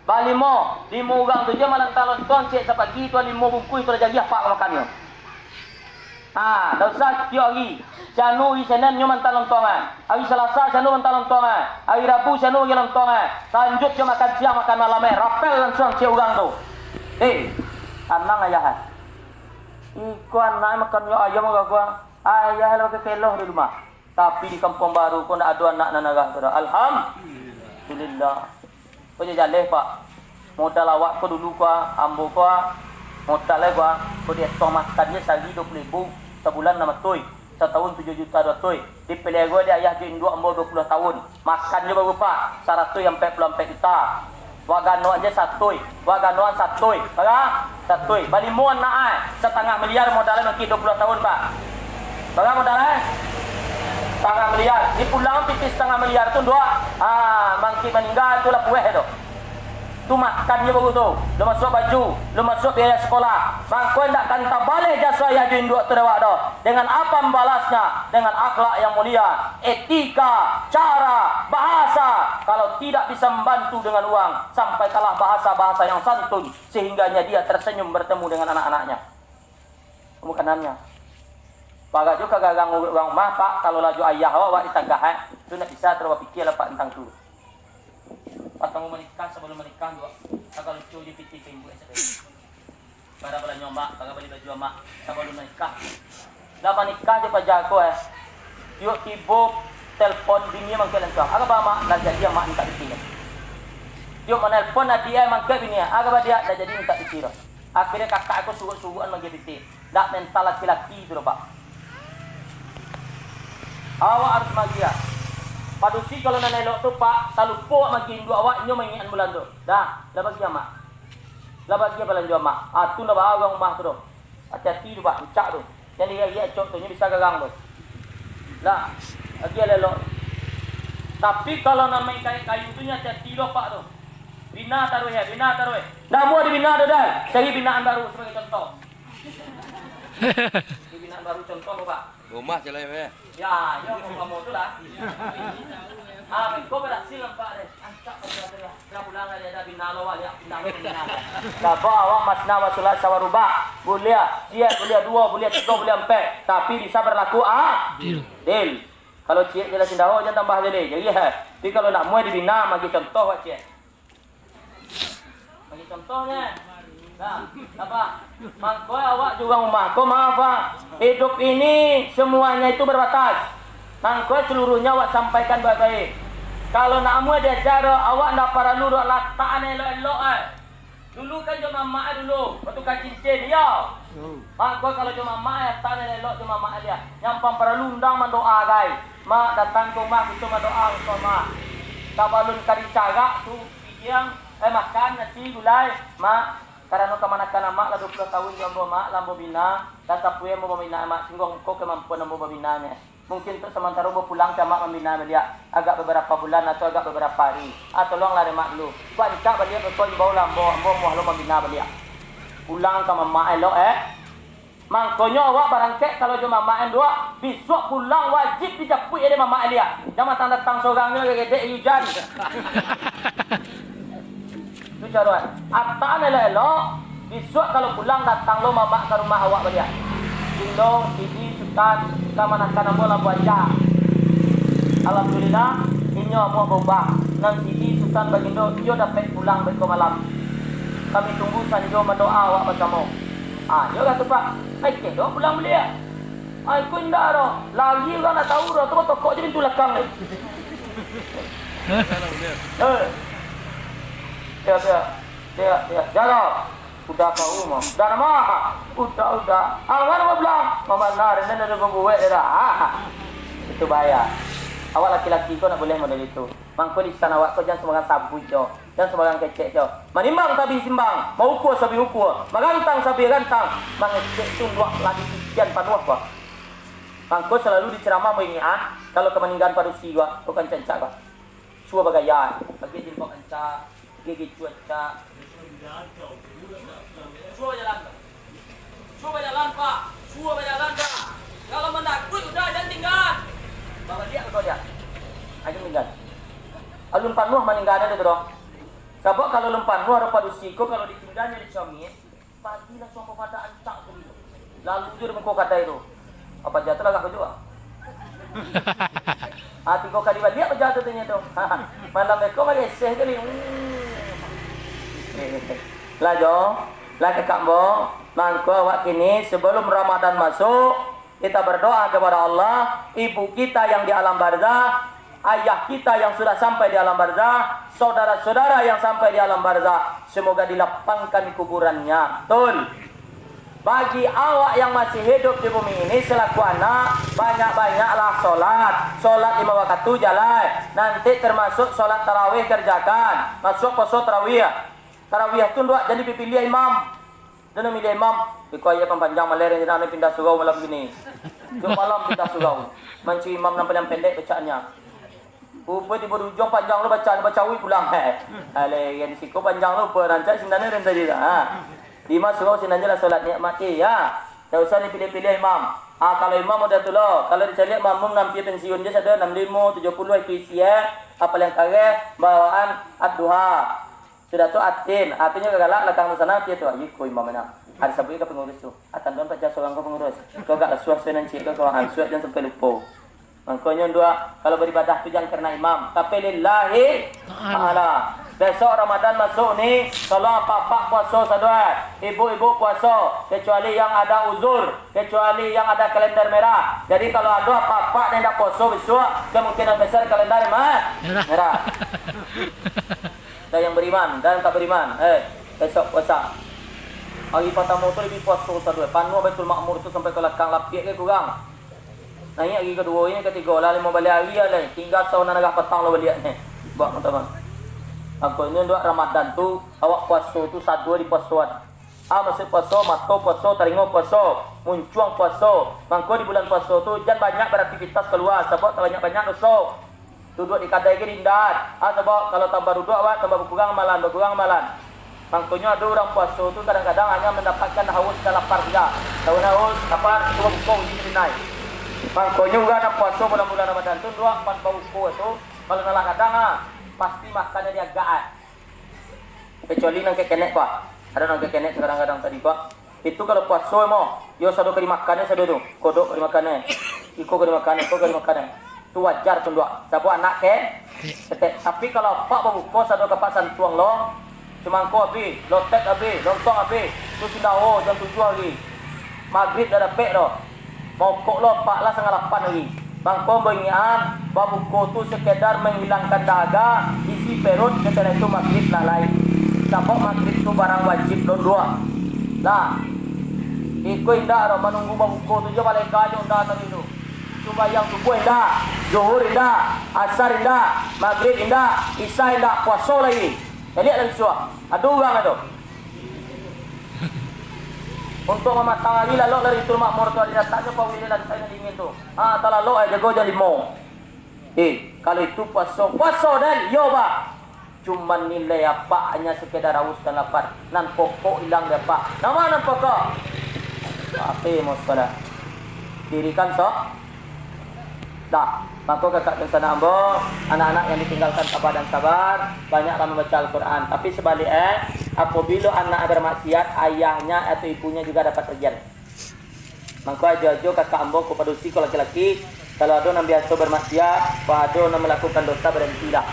Balimo, 5 orang tu je malam talon tuan cek sepagi tu 5 bungkus tu dah jadi apa makannya. Dah usah tiap hari. Janu hari Senin nyo mantan lontongan. Hari Selasa janu mantan lontongan. Hari Rabu janu lagi lontongan. Lanjut je makan siang makan malam rapel langsung cek orang tu. Anang ayah. Iku anak makan yo ayam gua. Ayah lo ke keloh di rumah. Tapi di kampung baru pun ada anak nanagah tu. Alhamdulillah. Kau jalan pak. Modal awak kau dulu kau, ambo kau, modal lagi kau dia tong makannya sehari 20,000 sebulan 6 tui, setahun 7 juta 2 tui. Dipilih gue dia ayah jin 2 ambo 20 tahun. Makannya baru pak 100 sampai 44 juta. Wagano aja 1 tui, waganoan 1 tui, baga 1 tui. Bali muan nak 1,5 miliar modalnya mungkin 20 tahun pak. Baga modalnya 1,5 miliar. Di pulang piti 1,5 miliar tu dua. Mangki meninggal tu lah pueh tu. Tu makannya baru tu. Lu masuk baju, lu masuk biaya sekolah. Mangko ndak kan tabale jasa ya jin dua tu dewak dah. Dengan apa membalasnya? Dengan akhlak yang mulia, etika, cara, bahasa. Kalau tidak bisa membantu dengan uang, sampai kalah bahasa-bahasa yang santun sehingganya dia tersenyum bertemu dengan anak-anaknya. Bukanannya. Paga juga gagang orang mah pak kalau laju ayah awak ditagah tu nak bisa terus fikir lah pak tentang tu. Patang menikah sebelum menikah dua. Agak lucu di piti ke ibu saya. Pada bela nyomak, pada beli baju mak sebelum menikah. Dah menikah je pajago Yuk tibo telpon bini mangkel entah. Agak mak dah jadi mak minta piti. Yuk menelpon dia mangkel bini. Agak dia dah jadi minta piti dah. Akhirnya kakak aku suruh-suruhan mangkel piti. Dak mental laki-laki tu pak. Awak harus magia. Padusi kalau nak elok tu pak, tak lupa makin dua awak nyo mengingat bulan tu. Dah bagi mak. Dah bagi bulan jua mak. Tu nak bawa orang rumah tu tu. Hati-hati tu pak, ucap tu. Jadi dia contohnya bisa gagang tu. Dah, lagi elok. Tapi kalau nak main kayu tu nya hati-hati tu pak tu. Bina taruh. Dah buat di bina tu dah. Cari binaan baru sebagai contoh. Di binaan baru contoh pak. Rumah je lah ya. Ya, yo kamu tu lah. Kau berhasil nampak deh. Dapat awak masna wa sulat sawaruba. Boleh dia boleh 2, boleh 3, boleh 4. Tapi bisa berlaku deal. Kalau cik jelas indah jangan tambah lele. Jadi tapi kalau nak muai dibina bagi contoh wak cik. Bagi contohnya. Nah, apa? Mangkoi awak juga rumah. Kau maaf Pak. Hidup ini semuanya itu berbatas. Mangkoi seluruhnya awak sampaikan baik-baik. Kalau nak muai dia cara awak nak para luruk lataan elok-elok Dulu kan cuma mak dulu, waktu kan cincin ya. Mangkoi kalau cuma mak tan elok cuma mak dia. Yang para lundang mendoa guys. Mak datang ke rumah itu mendoa untuk mak. Kabalun kari cagak tu yang makan nasi gulai mak. Karena kemanakan mak lah 20 tahun lambo mak lambo bina dan sapuye mau membina mak singgung kau kemampuan lambo membinanya. Mungkin untuk sementara mau pulang ke mak membina dia agak beberapa bulan atau agak beberapa hari. Tolonglah mak dulu. Buat cak balik kau bawa lambo mau lo membina dia. Pulang ke mak elok Mangkonyo awak barangkek kalau cuma mak dua besok pulang wajib dijapui ada mak dia. Jangan datang sorangnya gede hujan. Itu cara. Ataan elok besok kalau pulang datang lo mamak ke rumah awak dia. Tindong, sidi, sultan, kamanakan ambo lampu aja. Alhamdulillah, inyo ambo boba. Nang sidi, sultan bagindo, iyo dapat pulang besok malam. Kami tunggu sanjo mendoa awak bersama. Yo kata Pak, baik do pulang belia. Ai ku indah ro. Lagi orang nak tahu ro, tu tokok je pintu belakang ni. Ya. Jaga. Udah kau mah. Dah nama. Udah. Mana mau bilang? Mama nar, ini ada pembuat dah. Itu bahaya. Awak laki-laki kau nak boleh model itu. Mangko di sana awak kau jangan semangat sabu jo. Jangan semangat kecek jo. Manimbang sabi simbang. Mau ukur sabi ukur. Magantang sabi gantang. Mangecek tunduk lagi sekian panuh kau. Mangko selalu diceramah mengingat kalau kemeninggalan padusi gua bukan cancak gua. Sua bagaya. Bagi jimbok cancak. Gigi cuaca. Suruh jalan Pak. Kalau menakut udah jangan tinggal. Bawa dia atau dia? Aja tinggal. Alun panuh meninggal ada tu dong. Sebab kalau lumpan nuh ada padusiko kalau ditinggalnya di suami, pagi langsung pada ancak tu. Lalu dia mengko kata itu. Apa jatuh lah kau juga? Hati kau kali balik apa jatuh tu tu? Malam mereka bagi seh kali. Lah jo, lah kakak bo, mangko awak kini sebelum Ramadan masuk kita berdoa kepada Allah, ibu kita yang di alam barzah, ayah kita yang sudah sampai di alam barzah, saudara-saudara yang sampai di alam barzah, semoga dilapangkan kuburannya. Betul. Bagi awak yang masih hidup di bumi ini selaku anak, banyak-banyaklah solat 5 waktu jalan. Nanti termasuk solat tarawih kerjakan, masuk poso tarawih. Tarawih tu dua jadi pilih imam. Dan milih imam, dikoya panjang maler yang pindah surau malam gini. Jom malam pindah surau. Manci imam nampak yang pendek bacaannya. Upah di berujung panjang lu baca wi pulang. Ale yang siko panjang lu perancak sindane renta dia. 5 surau sindane lah solat nikmati ya. Tak usah ni pilih-pilih imam. Kalau imam udah tu lo, kalau dicari makmum nampi pensiun dia ada 65 70 IPC apa yang kare bawaan ad-duha. Sudah tu artinya kegalak lakang sana dia tu ayo koi mamana. Ada sabuy ke pengurus tu. Atan don pajak seorang ke pengurus. Kau gak suah senan cik kau hansuat jangan sampai lupa. Makanya dua kalau beribadah tu jangan karena imam, tapi lillahi ta'ala. Besok Ramadan masuk ni, kalau apa-apa puasa sadar, ibu-ibu puasa, kecuali yang ada uzur, kecuali yang ada kalender merah. Jadi kalau ada apa-apa yang tak puasa besok, kemungkinan besar kalender merah. Dan yang beriman dan tak beriman, besok puasa. Hari pertama tu lebih puasa sadar. Panu Baitul Makmur tu sampai ke belakang lapik ke kurang. Nah ini hari kedua, ini ketiga lah 5 balik hari lah. Tinggal tahun negah petang lah balik ni. Buat teman-teman. Aku ini dua Ramadan tu awak puasa tu satu di puasaan. Masih puasa, mato puasa, telingo puasa, muncuang puasa. Mangko di bulan puasa tu jangan banyak beraktivitas keluar sebab banyak-banyak dosa. Duduk di kadai ke rindat. Sebab kalau tambah duduk awak tambah berkurang amalan. Mangkonya ada orang puasa tu kadang-kadang hanya mendapatkan haus dan lapar saja. Tahu haus, lapar, cuma buka uji naik. Mangkonya juga nak puasa bulan-bulan Ramadan tu dua pas bau buku tu kalau nak kadang pasti makannya dia gaat. Kecuali nang kekenek Pak. Ada nang kekenek kadang-kadang tadi Pak. Itu kalau puasa mo, yo sado kali makannya sado tu. Kodok kali makannya. Iko kali makannya, iko kali makannya. Itu wajar tu dua. Sabu anak ke. Tapi kalau Pak babuko sado kepasan tuang lo, semangko abi, lotek abi, lontong abi, tu sudah jam 7 lagi. Maghrib dah dapat dah. Mokok lo Pak lah 7:30 lagi. Bangko bengian, babuko tu sekedar menghilangkan dahaga, isi perut setelah itu maghrib lah lain. Sabok maghrib tu barang wajib don dua. Nah, iko indah ro menunggu babuko tu je balik kajo dah tadi tu. Sembahyang subuh indah, zuhur indah, asar indah, maghrib indah, isya indah, puasa lagi. Jadi ada semua. Ada orang ada. Untuk mematang lagi lalu dari itu makmur tu ada datangnya pawili dan saya dingin tu. Tak lalu aja go jadi mau. Kalau itu puasa dan yo Pak. Cuman nilai apa hanya sekedar haus dan lapar. Nan pokok hilang dia Pak. Nama nan pokok. Apa masalah? Dirikan sok. Dah, maka kakak dan sana ambo, anak-anak yang ditinggalkan sabar dan sabar, banyaklah membaca Al-Quran. Tapi sebaliknya, apabila anak bermaksiat, ayahnya atau ibunya juga dapat terjadi. Maka aja-aja kakak ambo kepada usia laki-laki, kalau ada yang biasa bermaksiat, ada yang melakukan dosa berhentilah.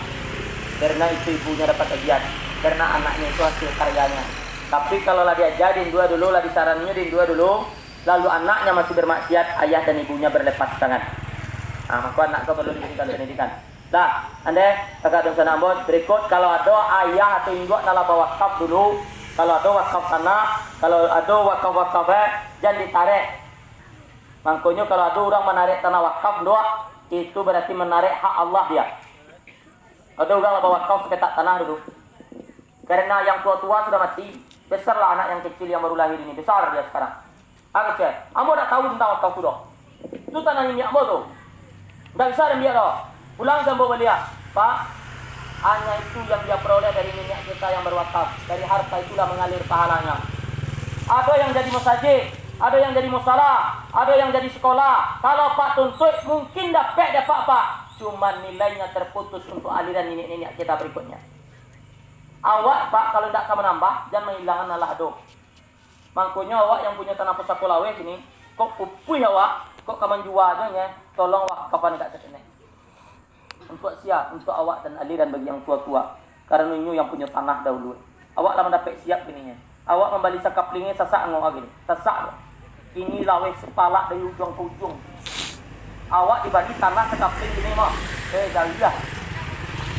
Karena itu ibunya dapat terjadi, karena anaknya itu hasil karyanya. Tapi kalau lah dia jadi dua dulu, lah disarannya dua dulu, lalu anaknya masih bermaksiat, ayah dan ibunya berlepas tangan. Maka anak kau perlu diberikan pendidikan. Nah, anda kakak dan sana ambot berikut kalau ada ayah atau ibu nak bawa wakaf dulu. Kalau ada wakaf tanah, kalau ada wakaf jangan ditarik. Makanya kalau ada orang menarik tanah wakaf doa, itu berarti menarik hak Allah dia. Ada orang bawa wakaf seketak tanah dulu. Karena yang tua-tua sudah mati, besarlah anak yang kecil yang baru lahir ini, besar dia sekarang. Oke, ambo tak tahu tentang wakaf sudah. Itu tanah ini ambo tu. Tak bisa dia dah. Pulang sambil beliau. Pak, hanya itu yang dia peroleh dari minyak kita yang berwakaf. Dari harta itulah mengalir pahalanya. Ada yang jadi masjid, ada yang jadi musalah, ada yang jadi sekolah. Kalau Pak tuntut, mungkin dapat Pak. Cuma nilainya terputus untuk aliran minyak kita berikutnya. Awak Pak, kalau tidak akan menambah, jangan menghilangkan Allah doh. Makanya awak yang punya tanah pusaka lawe sini, kok upuh awak, kok kaman jual aja ya. Tolong wakapan dekat sini. Untuk siap, untuk awak dan aliran bagi yang tua-tua. Karena ini yang punya tanah dahulu. Awak lah mendapat siap ininya. Awak membalik sakaplingnya sasak ngomong gini. Sasak. Ini lawe sepalak dari ujung ke ujung. Awak dibagi tanah sakapling ini mah. Jauh.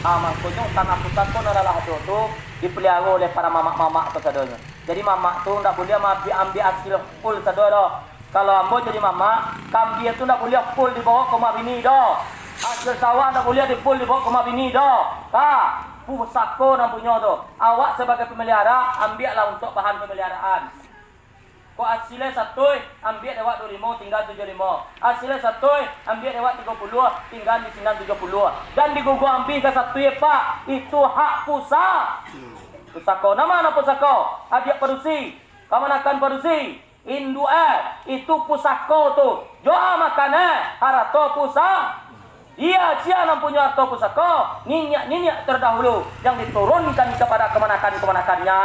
Makanya tanah pusat pun adalah itu dipelihara oleh para mamak-mamak atau sadonya. Jadi mamak tu tidak boleh ambil hasil full sadonya. Kalau ambo jadi mama, kambing itu tak boleh full dibawa ke rumah bini dah. Hasil sawah tak boleh full dibawa ke rumah bini dah. Pusaka nak punya tu. Awak sebagai pemelihara, ambillah untuk bahan pemeliharaan. Kau hasilnya 1, ambil lewat 25, tinggal 75. Hasilnya 1, ambil lewat 30, tinggal di 970. Dan digugur ambil ke 1 ya Pak. Itu hak pusaka. Nama anak pusaka? Adik produksi. Kamu akan produksi. Indu itu pusaka tu. Doa makanan harta pusaka. Dia siapa punya harta pusaka? Ninyak terdahulu yang diturunkan kepada kemanakan-kemanakannya.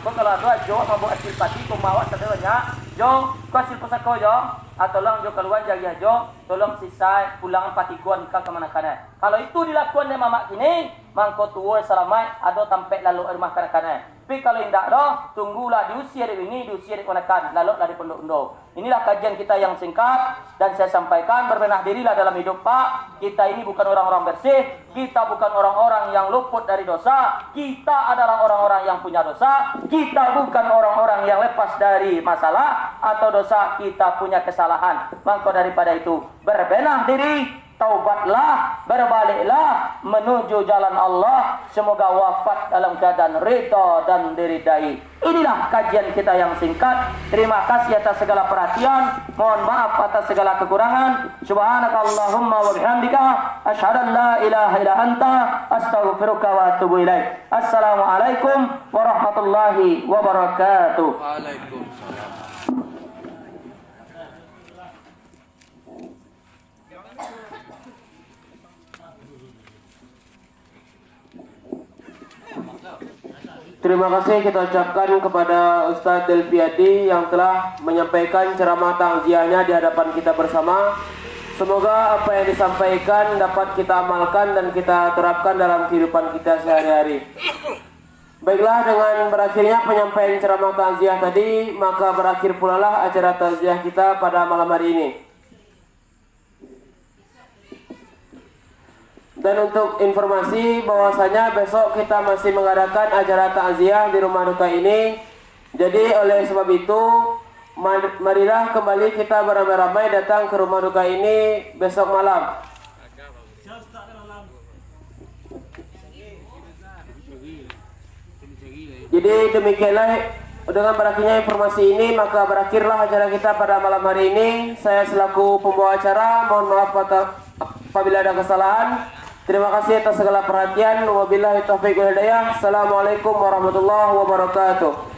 Aku kalau ada jo mampu hasil pati pembawa sederhana. Jo, kau hasil pusaka jo. Tolong jo keluar jaga jo. Tolong sisa pulang patikuan ke kemanakan. Kalau itu dilakukan oleh mamak kini, mangko tuwe selamat ada tampek lalu rumah kanak-kanak. Tapi kalau tidak dah, tunggulah diusir ini, diusir konakan, lalu dari pondok-pondok. Inilah kajian kita yang singkat dan saya sampaikan berbenah dirilah dalam hidup Pak. Kita ini bukan orang-orang bersih, kita bukan orang-orang yang luput dari dosa. Kita adalah orang-orang yang punya dosa. Kita bukan orang-orang yang lepas dari masalah atau dosa. Kita punya kesalahan. Maka daripada itu berbenah diri. Taubatlah, berbaliklah menuju jalan Allah. Semoga wafat dalam keadaan ridha dan diridai. Inilah kajian kita yang singkat. Terima kasih atas segala perhatian. Mohon maaf atas segala kekurangan. Subhanakallahumma wa bihamdika asyhadu an la ilaha illa anta astaghfiruka wa atubu ilaik. Assalamualaikum warahmatullahi wabarakatuh. Waalaikumsalam. Terima kasih kita ucapkan kepada Ustadz Delviadi yang telah menyampaikan ceramah takziahnya di hadapan kita bersama. Semoga apa yang disampaikan dapat kita amalkan dan kita terapkan dalam kehidupan kita sehari-hari. Baiklah, dengan berakhirnya penyampaian ceramah takziah tadi, maka berakhir pula lah acara takziah kita pada malam hari ini. Dan untuk informasi bahwasanya besok kita masih mengadakan acara takziah di rumah duka ini. Jadi oleh sebab itu, marilah kembali kita beramai-ramai datang ke rumah duka ini besok malam. Jadi demikianlah, dengan berakhirnya informasi ini maka berakhirlah acara kita pada malam hari ini. Saya selaku pembawa acara mohon maaf apabila ada kesalahan. Terima kasih atas segala perhatian. Wabillahi taufiq wal hidayah. Assalamualaikum warahmatullahi wabarakatuh.